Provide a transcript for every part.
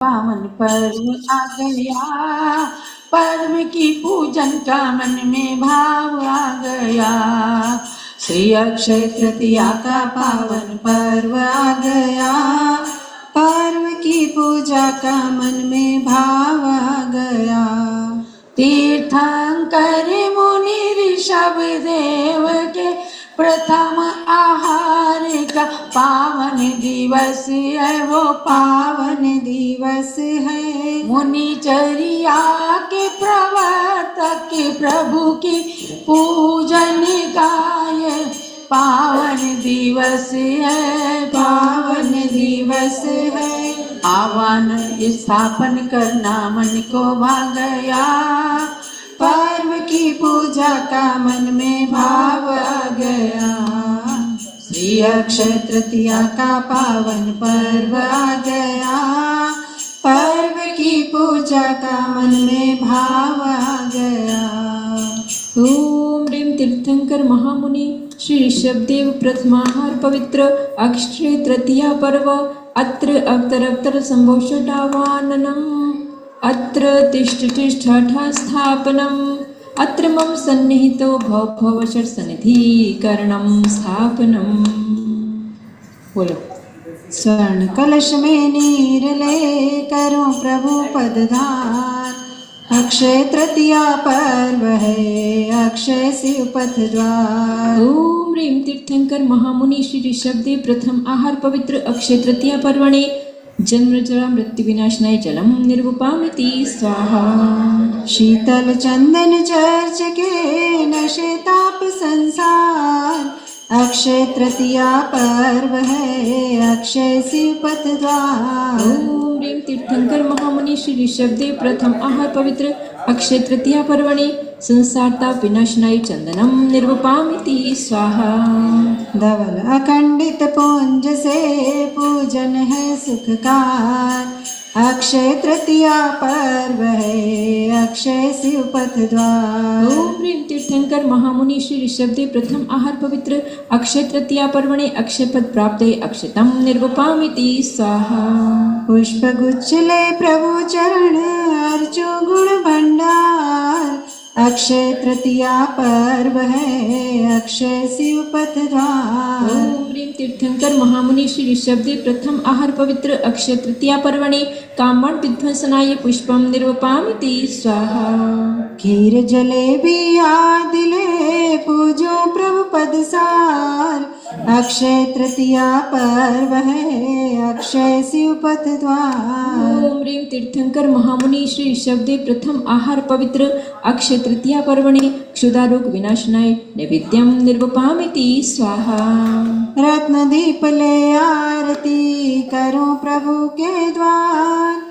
पावन पर्व आ गया, पर्व की पूजन का मन में भाव आ गया। श्री अक्षय तृतीया का पावन पर्व आ गया, पर्व की पूजा का मन में भाव आ गया। तीर्थंकर मुनि ऋषभ देव के प्रथम आहार का पावन दिवस है, वो पावन दिवस है। मुनिचर्या के प्रवर्तक प्रभु की पूजन का ये पावन दिवस है, पावन दिवस है। आह्वान स्थापन करना मन को भा गया, पर्व की पूजा का मन में भाव आ गया। श्री अक्षय तृतीया का पावन पर्व आ गया, पर्व की पूजा का मन में भाव आ गया। ओम ह्रीं तीर्थंकर महामुनि श्री ऋषभदेव प्रथमाहार पवित्र अक्षय तृतीया पर्व अत्र अवतर संभोषडावाननम् अत्र तिष्ठ स्थापनम् अत्र मम सन्निहितो भव सन्निधिकरणं स्थापनम्। बोलो। स्वर्ण कलश में नीर ले करो प्रभु पदधार, अक्षय तृतीया पर्व है अक्षय शिव पथ द्वार। ओम ह्रीं तीर्थंकर महामुनि श्री ऋषभदेव प्रथम आहार पवित्र अक्षय तृतीया पर्वणे जन्म जरा मृत्यु विनाशनाय जलम निर्वपामिति स्वाहा। शीतल चंदन चर्च के नशे ताप संसार, अक्षय तृतीया पर्व है अक्षय शिव पथ द्वार। ओम ह्रीं तीर्थंकर महामुनि श्री ऋषभदेव प्रथम आहार पवित्र अक्षय तृतीया पर्वणे संसार ताप विनाशनाय चंदनम निर्वपामिति स्वाहा। धवल अखंडित पुंज से पूजन है सुखकार, अक्षय तृतीया पर्व है अक्षय शिव पथ द्वार। ओम ह्रीं तीर्थंकर महामुनि श्री ऋषभदेव प्रथम आहार पवित्र अक्षय तृतीया पर्वणे अक्षय पद प्राप्त अक्षतम निर्वपामिति स्वाहा। पुष्प गुच्छ ले प्रभु चरण अर्चो गुण भंडार, अक्षय तृतीया पर्व है अक्षय शिव पथ द्वार। ओम ह्रीं तीर्थंकर महामुनि श्री ऋषभदेव प्रथम आहार पवित्र अक्षय तृतीया पर्वणे कामण विध्वंसनाय पुष्पम निर्वपामिति स्वाहा। खीर जलेबी आदि ले पूजो प्रभु पदसार, अक्षय तृतीया पर्व है अक्षय शिव पथ द्वार। ओम ह्रीं तीर्थंकर महामुनि श्री ऋषभदेव प्रथम आहार पवित्र अक्षय तृतीया पर्वणे क्षुधारोग विनाशनाय नैवेद्यम निर्वपामिति स्वाहा। रत्न दीप ले आरती करो प्रभु के द्वार,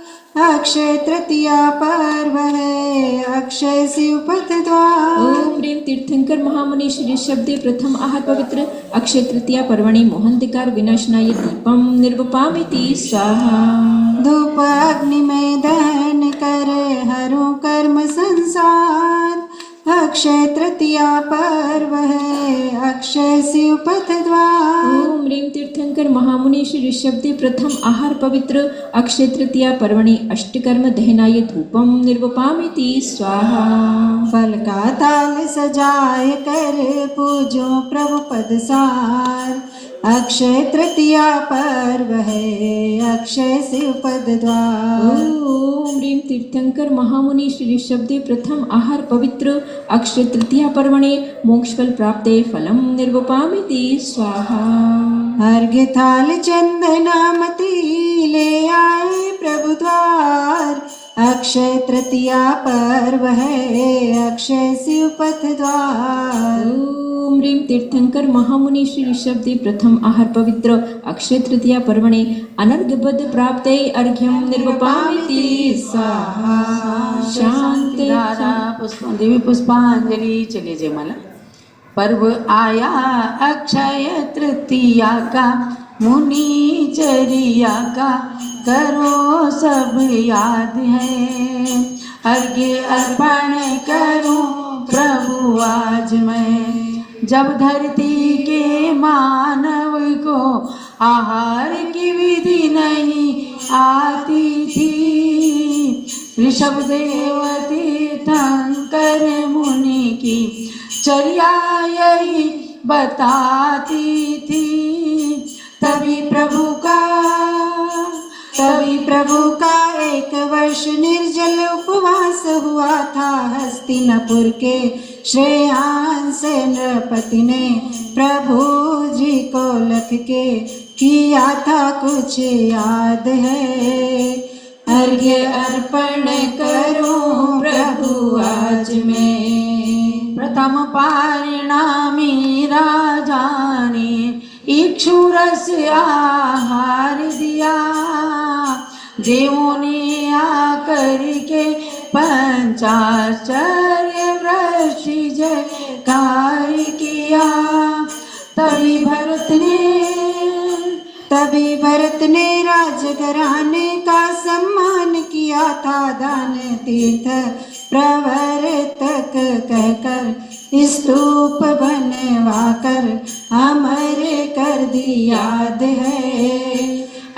अक्षय तृतीया पर्व है अक्षय शिव पथ द्वार। ओम ह्रीं तीर्थंकर महामुनि श्री ऋषभदेव प्रथम आहार पवित्र अक्षय तृतीया पर्वणे मोहंतिकार विनाशनाय दीपम निर्वपामिति स्वाहा। धूप अग्नि में दहन करे हरो कर्म संसार, अक्षय तृतीया पर्व है अक्षय शिव पथ द्वार। ओम ह्रीं तीर्थंकर महामुनि श्री ऋषभदेव प्रथम आहार पवित्र अक्षय तृतीया पर्वणे अष्टकर्म दहनाय धूपम निर्वपामिति स्वाहा। फल का ताल सजाए कर पूजो प्रभु पदसार, अक्षय तृतीया पर्व है अक्षय शिव पद द्वार। ओम ह्रीं तीर्थंकर महामुनि श्री ऋषभदेव प्रथम आहार पवित्र अक्षय तृतीया पर्वणे मोक्षफल प्राप्ते फलम निर्वपामिति स्वाहा। अर्घ्य थाल चंदनामती ले आए प्रभु द्वार, अक्षय तृतीया पर्व है अक्षय शिव पथ द्वार। ओम ह्रीं तीर्थंकर महामुनि श्री ऋषभदेव प्रथम आहार पवित्र अक्षय तृतीया पर्वणे अनर्घ्यबद्ध प्राप्ते अर्घ्यम निर्वपामिति स्वाहा। शांति देवी पुष्पांजलि। चलिए जयमाला। पर्व आया अक्षय तृतीया का, मुनिचर्या का करो सब याद है, अर्घ्य अर्पण करूं प्रभु आज मैं, जब धरती के मानव को आहार की विधि नहीं आती थी। ऋषभदेव तीर्थंकर मुनि की चर्या यही बताती थी। तभी प्रभु का 1 वर्ष निर्जल उपवास हुआ था। हस्तिनापुर के श्रेयांस नृपति ने प्रभु जी को लख के किया था कुछ याद है। अर्घ्य अर्पण करूं प्रभु आज मैं। प्रथम परिणामी राजा ने इक्षुरस आहार दिया। देवों ने आकर के पंचाचार्य वृष्टि जयकार किया। तभी भरत ने राजघराने का सम्मान किया था। दान तीर्थ प्रवर्तक कहकर स्तूप बनवाकर अमर कर दिया है।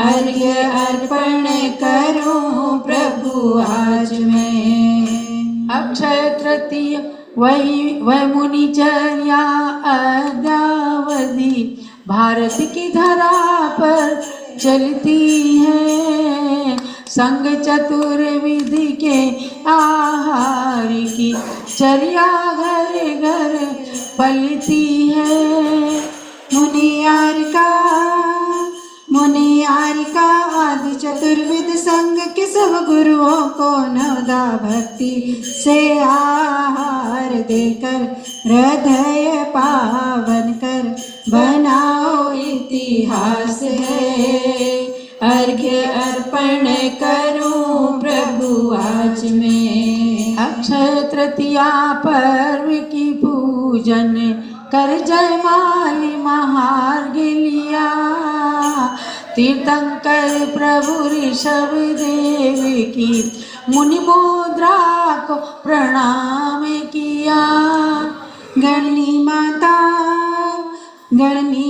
अर्घ्य अर्पण करूं प्रभु आज मैं। अक्षय तृतीय वह मुनिचर्या अद्यावधि भारत की धरा पर चलती है। संग चतुर्विधि के आहार की चर्या घर घर पलती है। मुनियार का आदि चतुर्विध संग के सब गुरुओं को नवदा भक्ति से आहार देकर हृदय पावन कर बनाओ इतिहास है। अर्घ्य अर्पण करूं प्रभु आज मैं। अक्षय तृतीया पर्व की पूजन कर जयमाली महार्घ लिया। तीर्थंकर प्रभु ऋषभ देव की मुनि मुद्रा को प्रणाम किया। गणनी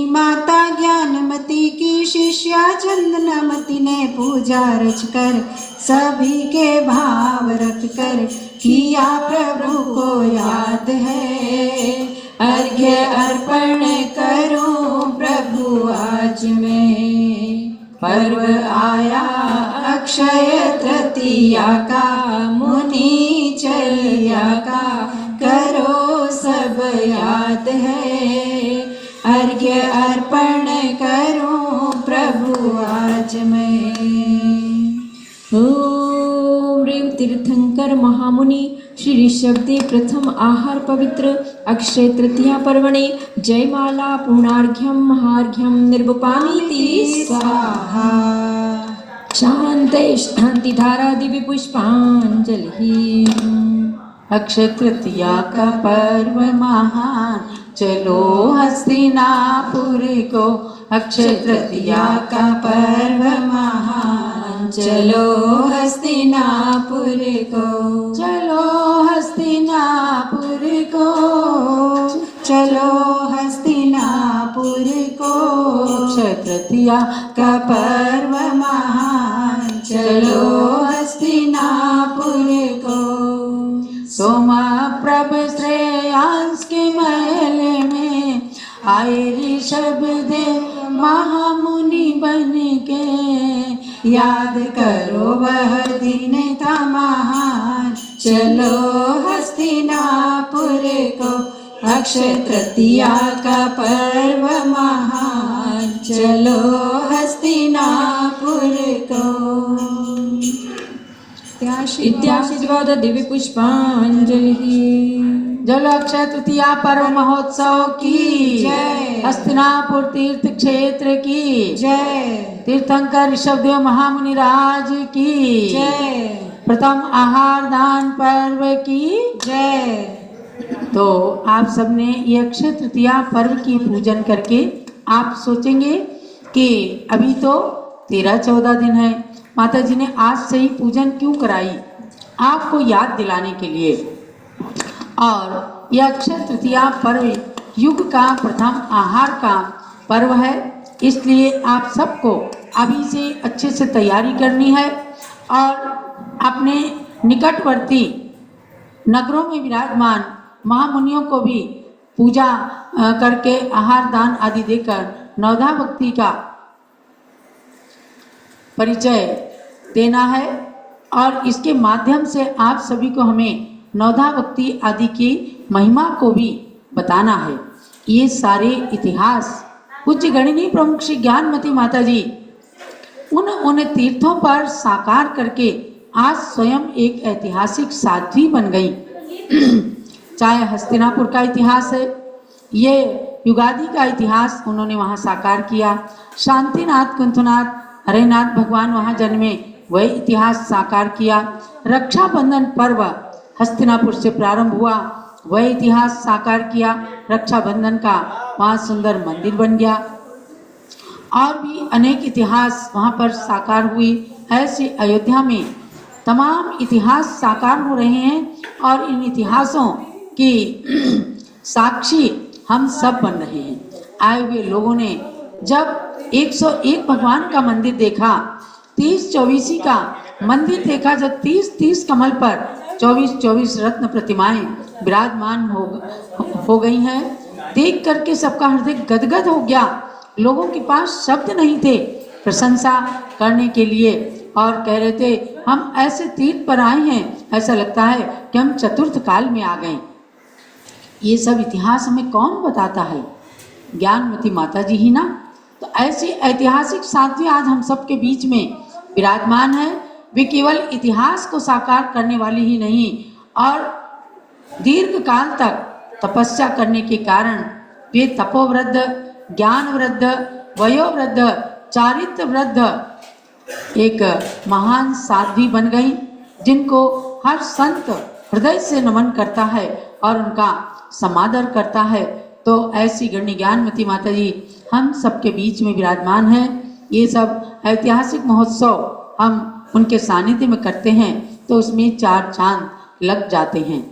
माता ज्ञानमती की शिष्या चंदनामती ने पूजा रचकर सभी के भाव रख कर किया प्रभु को याद है। अर्घ्य अर्पण करूं प्रभु आज मैं। पर्व आया अक्षय तृतीया का मुनि चर्या का करो सब याद है। अर्घ्य अर्पण करूं प्रभु आज मैं। ओम ह्रीं तीर्थंकर महामुनि श्री ऋषभदेव प्रथम आहार पवित्र अक्षय तृतीया पर्वणे जयमाला पूर्णार्घ्यम महार्घ्यम निर्वपामीति स्वाहा। शांते शांति धारा दिव्य पुष्पांजलि। अक्षय तृतीया का पर्व महान चलो हस्तिनापुर को। अक्षय तृतीया का पर्व महान चलो हस्तिनापुर को। चलो हस्तिनापुर को। चलो हस्तिनापुर को। अक्षय तृतीया का पर्व महान चलो हस्तिनापुर को। सोमा प्रभ श्रेयांस के महल में आए ऋषभदेव महामुनि बन के। याद करो वह दिन था महान चलो हस्तिनापुर को। अक्षय तृतीया का पर्व महान चलो हस्तिनापुर को। इत्याशीर्वाद दिव्य पुष्पांजलि। जलो अक्षय तृतीया पर्व महोत्सव की जय। हस्तिनापुर तीर्थ क्षेत्र की जय। तीर्थंकर ऋषभदेव महामुनि राज की जय। प्रथम आहार दान पर्व की जय। तो आप सबने ये अक्षय तृतीया पर्व की पूजन करके आप सोचेंगे कि अभी तो 13-14 दिन है, माता जी ने आज से ही पूजन क्यों कराई, आपको याद दिलाने के लिए। और यह अक्षय तृतीया पर्व युग का प्रथम आहार का पर्व है, इसलिए आप सबको अभी से अच्छे से तैयारी करनी है और अपने निकटवर्ती नगरों में विराजमान महामुनियों को भी पूजा करके आहार दान आदि देकर नवधा भक्ति का परिचय देना है और इसके माध्यम से आप सभी को हमें नवधा भक्ति आदि की महिमा को भी बताना है। ये सारे इतिहास पूज्य गणिनी प्रमुख श्री ज्ञानमती माता जी उन तीर्थों पर साकार करके आज स्वयं एक ऐतिहासिक साध्वी बन गई। चाहे हस्तिनापुर का इतिहास है, ये युगादि का इतिहास उन्होंने वहाँ साकार किया। शांतिनाथ कुंथनाथ हरिनाथ भगवान वहाँ जन्मे, वह इतिहास साकार किया। रक्षाबंधन पर्व हस्तिनापुर से प्रारंभ हुआ, वह इतिहास साकार किया। रक्षाबंधन का वहाँ सुंदर मंदिर बन गया और भी अनेक इतिहास वहाँ पर साकार हुई। ऐसे अयोध्या में तमाम इतिहास साकार हो रहे हैं और इन इतिहासों की साक्षी हम सब बन रहे हैं। आए हुए लोगों ने जब 101 भगवान का मंदिर देखा, 30-24 का मंदिर देखा, जब 30-30 कमल पर 24-24 रत्न प्रतिमाएं विराजमान हो गई हैं, देख करके सबका हृदय गदगद हो गया। लोगों के पास शब्द नहीं थे प्रशंसा करने के लिए और कह रहे थे हम ऐसे तीर्थ पर आए हैं, ऐसा लगता है कि हम चतुर्थ काल में आ गए। ये सब इतिहास हमें कौन बताता है? ज्ञानमती माता जी ही ना। तो ऐसी ऐतिहासिक साध्वी आज हम सबके बीच में विराजमान है। वे केवल इतिहास को साकार करने वाली ही नहीं और दीर्घ काल तक तपस्या करने के कारण वे तपोवृद्ध, ज्ञानवृद्ध, वयोवृद्ध, चारित्रवृद्ध एक महान साध्वी बन गई, जिनको हर संत हृदय से नमन करता है और उनका समादर करता है। तो ऐसी गणनी ज्ञानमती माता जी हम सबके बीच में विराजमान हैं। ये सब ऐतिहासिक महोत्सव हम उनके सानिध्य में करते हैं तो उसमें 4 चांद लग जाते हैं।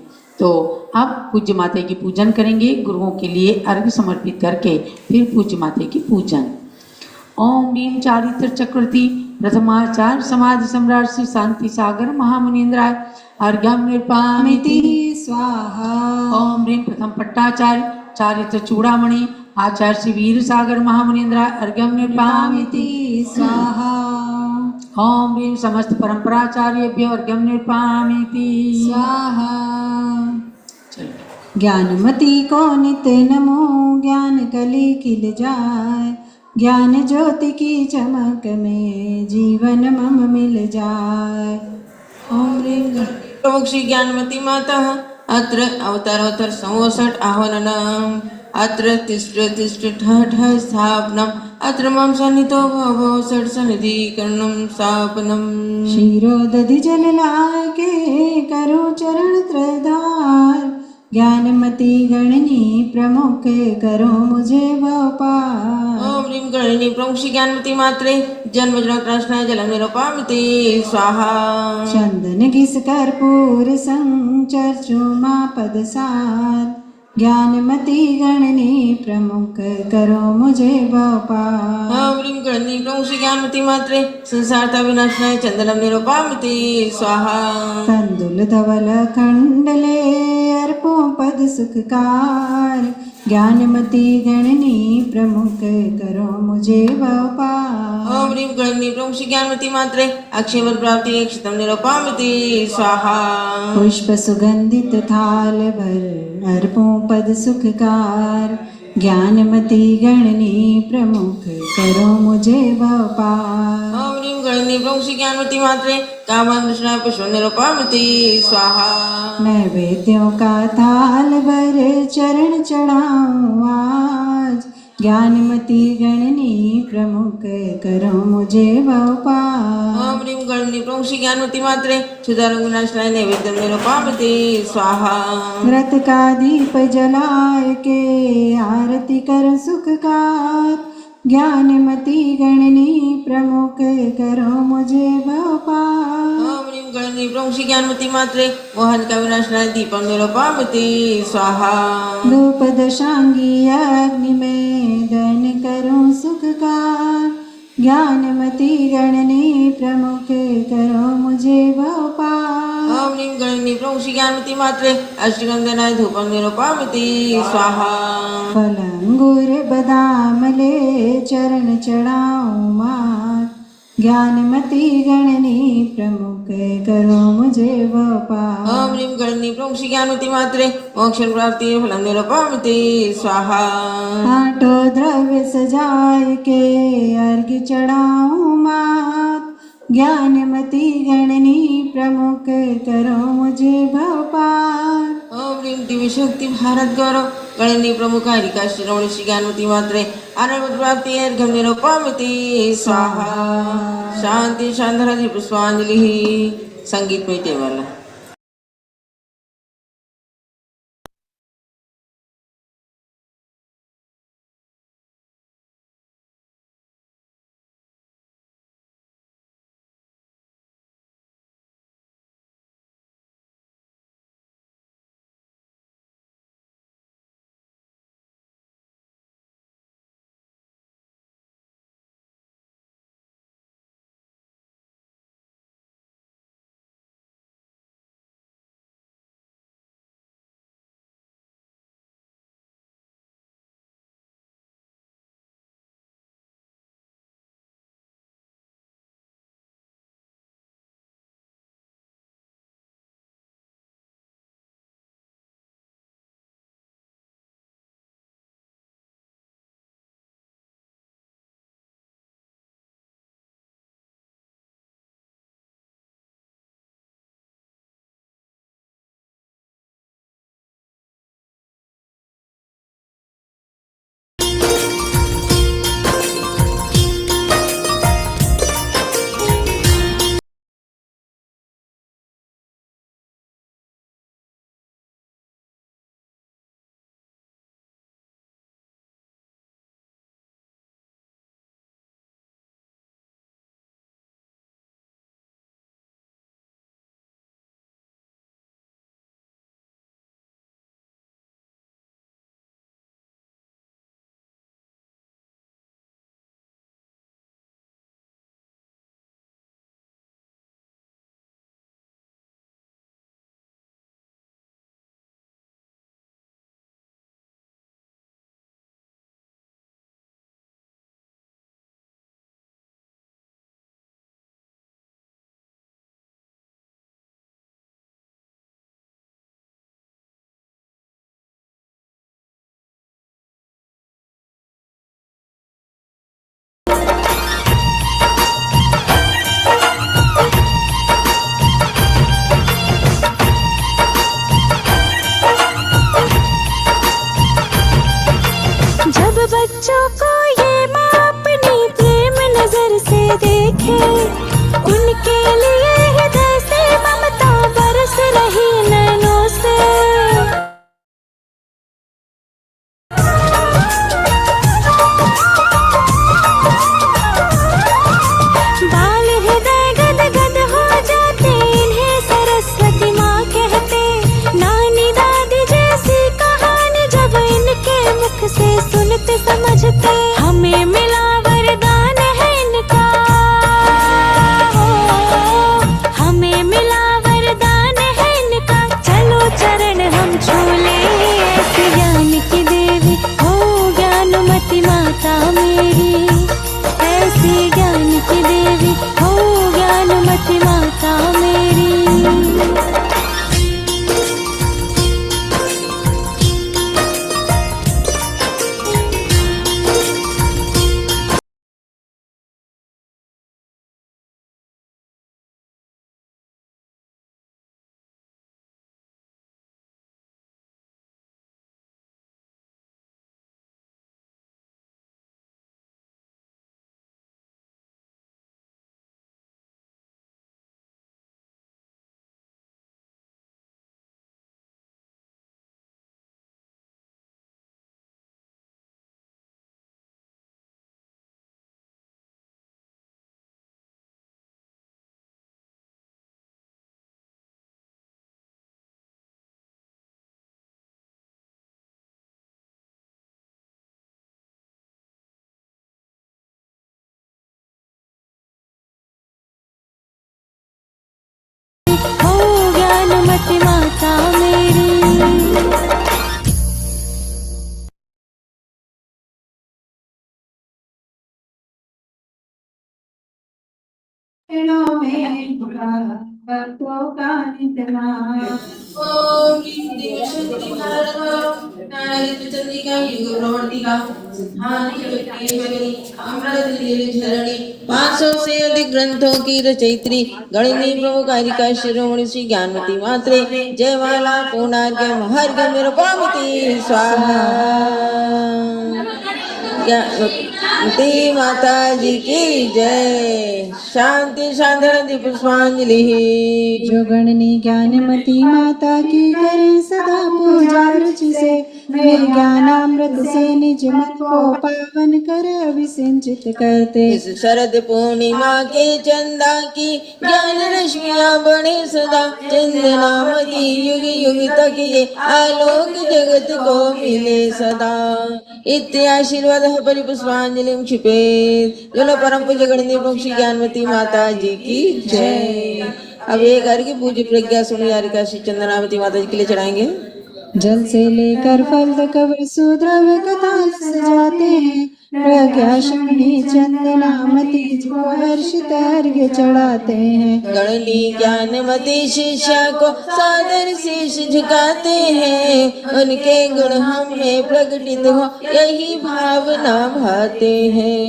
तो अब पूज्य माता की पूजन करेंगे, गुरुओं के लिए अर्घ्य समर्पित करके फिर पूज्य माता की पूजन। ओम ह्रीं चारित्र चक्रवर्ती प्रथमाचार्य समाज सम्राट श्री शांति सागर महामुनीन्द्राय अर्घ्यं निर्पामिति स्वाहा। ओम ह्रीं प्रथम पट्टाचार्य चारित्र चूड़ामणि आचार्य श्री वीर सागर महामुनीन्द्राय अर्घ्यं निर्पामिति स्वाहा। ओम ह्रीं समस्त परंपराचार्येभ्यो अर्घ्यं निर्पामिति स्वाहा। ज्ञानमती को नित्य नमो, ज्ञान कली खिल जाए, ज्ञान ज्योति की चमक में जीवन मम मिल जाए। ओम ह्रीं प्रमुख श्री ज्ञानमती माता अत्र अवतारोत्तर 64 आह्वाननम् अत्र तिष्ठ ठठ स्थापनम् अत्र मम सन्निधो भवो षट् सन्निधिकरणं स्थापनम्। क्षीरोदधि जल लाय के करो चरण त्रयधार, ज्ञानमती गणनी प्रमुख करो मुझे भवपार। ओम ह्रीं गणनी प्रमुख श्री ज्ञानमती मात्रे जन्म जन्मांतराश्रय जलम निरूपामिति स्वाहा। चंदन घिस कर्पूर संचर्चो मा पदसार, ज्ञानमती गणनी प्रमुख करो मुझे भवपार। ओम ह्रीं गणनी प्रमुख श्री ज्ञानमती मात्रे संसारता विनाशनाय चंदनम निरूपामिति स्वाहा। तंदुल धवल खंडले अर्पो पद सुखकार, ज्ञानमती गणनी प्रमुख करो मुझे भवपार। ओम ह्रीं गणनी प्रमुख श्री ज्ञानमती मात्रे अक्षय प्राप्ति क्षितम निरूपामिति स्वाहा। पुष्प सुगंधित थाल भर अर्पो पद सुखकार, ज्ञानमती गणनी प्रमुख करो मुझे भवपार। ओम ह्रीं गणनी प्रमुख श्री ज्ञानमती मात्रे कामानुष्णाय पुष्प निरूपामिति स्वाहा। नैवेद्यों का थाल भर चरण चढ़ाऊं आज, ज्ञानमती गणनी प्रमुख करो मुझे भवपार। ओम ह्रीं गणनी प्रमुख श्री ज्ञानमती मात्रे सुदारंग विनाशनाय नैवेद्यम निरूपामिति स्वाहा। व्रत का दीप जलाए के आरती कर सुखकार, ज्ञानमती गणनी प्रमुख करो मुझे भवपार। ओम ह्रीं गणनी प्रमुख श्री ज्ञानमती मात्रे मोहन का विनाशनाय दीपम निरूपामिति स्वाहा। धूप दशांगी अग्नि में दहन करो सुखकार, ज्ञानमती गणनी प्रमुखे करो मुझे भवपार। ओम ह्रीं गणनी प्रमुख श्री ज्ञानमती मात्रे अष्टगंधनाय धूपं निरूपयामि स्वाहा। फलंगुर बदामले चरण चढ़ाऊं मात। ज्ञानमती गणनी प्रमुख करो मुझे भवपार। ओम ह्रीं गणनी प्रमुख श्री ज्ञानमती मात्रे मोक्ष प्राप्ति फलं निरूपयामि स्वाहा। आठो द्रव्य सजाय के अर्घ्य चढ़ाऊं मात। ज्ञानमती गणनी प्रमुख करो मुझे भवपार। ओम ह्रीं दिव्य शक्ति भारत गौरव गणनी प्रमुख हरिका श्रवणी श्री ज्ञानमती मात्रे अनर्वत प्राप्ति अर्घ्यं निरूपयामि स्वाहा। शांति शांति पुष्पांजलि। संगीत में टेबल। भक्तों का नितना। ओम देव शक्ति भारत गौरव नारायण चंद्रिका युग प्रवर्तिका सिद्धांत चक्रेश्वरी अमृत धरणी 500 से अधिक ग्रंथों की रचयित्री गणिनी प्रमुखारिका शिरोमणि श्री ज्ञानमती मात्रे जयमाला पूर्णार्घ्यम हर्घ्यम निरुपामिति स्वाहा। ज्ञानमती माता जी की जय। शांति शांति पुष्पांजलि। जो गणनी ज्ञानमती माता की करें सदा पूजा रुचि से, वे ज्ञानामृत से निज मन को पावन कर अभिसिंचित करते। इस शरद पूर्णिमा के चंदा की ज्ञान रश्मियां बने सदा, चंदनामती युग युग तक ये आलोक जगत को मिले सदा। इत्य आशीर्वाद परिपुष्पांजलि क्षिपेत। बोलो परम पूज्य गणनी श्री ज्ञानमती माता जी की जय। अब एक घर की पूज्य प्रज्ञा सुनी यारिका श्री चंदनावती माता जी के लिए चढ़ाएंगे। जल से लेकर फल तक सुद्रव्य कथा सजाते हैं, प्रज्ञा शमनी चंदनामती जी को हर्षित अर्घ्य चढ़ाते हैं। गणनी ज्ञानमती शिष्या को सादर शीश झुकाते हैं, उनके गुण हम में प्रकटित हो यही भावना भाते हैं।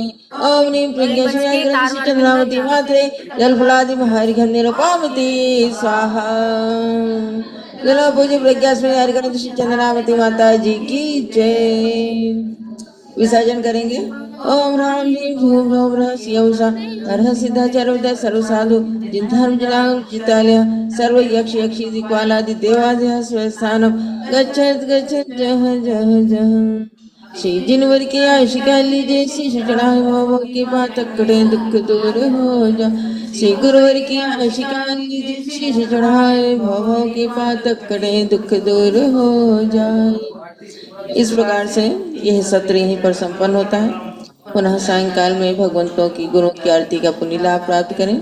ओम नीम प्रज्ञा श्री चंद्रावती मात्रे जल फलादि हरिघम निरुपामिति स्वाहा। चलो पूज्य प्रज्ञा श्री चंद्रावती माता जी की जय। विसर्जन करेंगे। ओम राम ह्रीं धूम रोम रहस्य उषा हर सिद्धा चरवदय सर्व साधु जिन धर्म जनांग चितालय सर्व यक्ष यक्षी दिक्पालादि देवादय स्वस्थानम गच्छत गच्छत जह जह जह। श्री जिनवर की आशिका लीजिए शीश चढ़ाए भव के पातक कटे दुख दूर हो जा। श्री गुरुवर की आशिका लीजिए शीश चढ़ाए भव के पातक कटे दुख दूर हो जाए। इस प्रकार से यह सत्र यहीं पर संपन्न होता है। पुनः सायंकाल में भगवंतों की गुरुओं की आरती का पुण्य लाभ प्राप्त करें।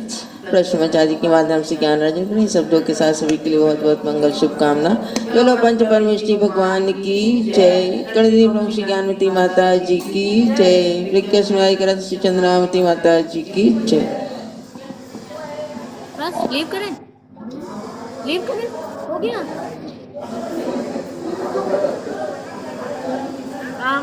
प्रश्नोच्चारी के माध्यम से ज्ञान अर्जन करें। शब्दों के साथ सभी के लिए बहुत बहुत मंगल शुभकामना। बोलो पंच परमेश्वरी भगवान की जय। गणदेवी प्रभु श्री ज्ञानमती माता जी की जय। विज्ञान श्री चंद्रावती माता जी की जय। बस लीव करें हो गया। हाँ